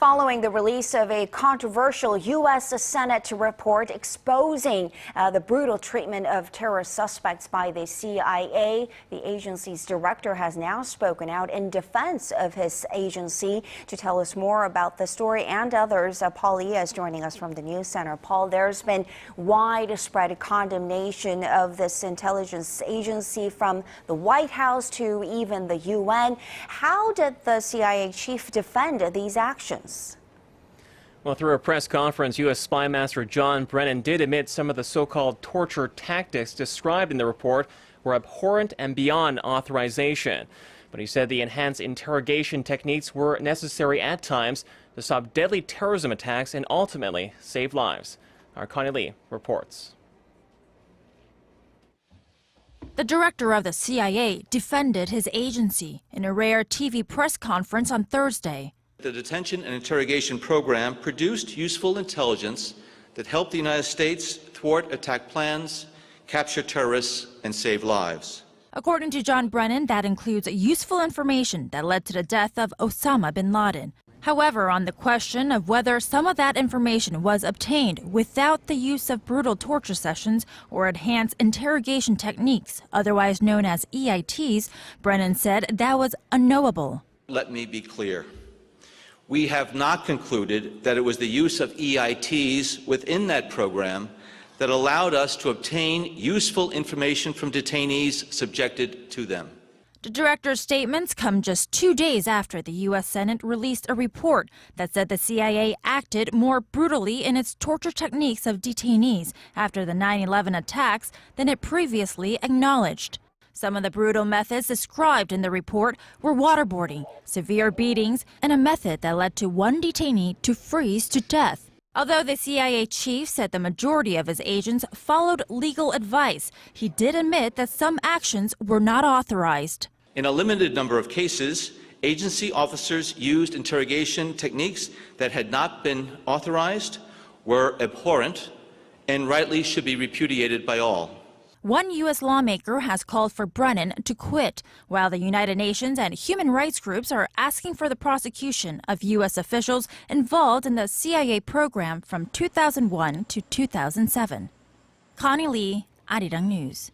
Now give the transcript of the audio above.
Following the release of a controversial U.S. Senate report exposing the brutal treatment of terrorist suspects by the CIA, the agency's director has now spoken out in defense of his agency. To tell us more about the story and others, Paul Lee is joining us from the News Center. Paul, there's been widespread condemnation of this intelligence agency from the White House to even the UN. How did the CIA chief defend these actions? Well, through a press conference, U.S. spymaster John Brennan did admit some of the so-called torture tactics described in the report were abhorrent and beyond authorization. But he said the enhanced interrogation techniques were necessary at times to stop deadly terrorism attacks and ultimately save lives. Our Connie Lee reports. The director of the CIA defended his agency in a rare TV press conference on Thursday. The detention and interrogation program produced useful intelligence that helped the United States thwart attack plans, capture terrorists, and save lives. According to John Brennan, that includes useful information that led to the death of Osama bin Laden. However, on the question of whether some of that information was obtained without the use of brutal torture sessions or enhanced interrogation techniques, otherwise known as EITs, Brennan said that was unknowable. Let me be clear. We have not concluded that it was the use of EITs within that program that allowed us to obtain useful information from detainees subjected to them. The director's statements come just 2 days after the U.S. Senate released a report that said the CIA acted more brutally in its torture techniques of detainees after the 9/11 attacks than it previously acknowledged. Some of the brutal methods described in the report were waterboarding, severe beatings, and a method that led to one detainee to freeze to death. Although the CIA chief said the majority of his agents followed legal advice, he did admit that some actions were not authorized. In a limited number of cases, agency officers used interrogation techniques that had not been authorized, were abhorrent, and rightly should be repudiated by all. One U.S. lawmaker has called for Brennan to quit, while the United Nations and human rights groups are asking for the prosecution of U.S. officials involved in the CIA program from 2001 to 2007. Connie Lee, Arirang News.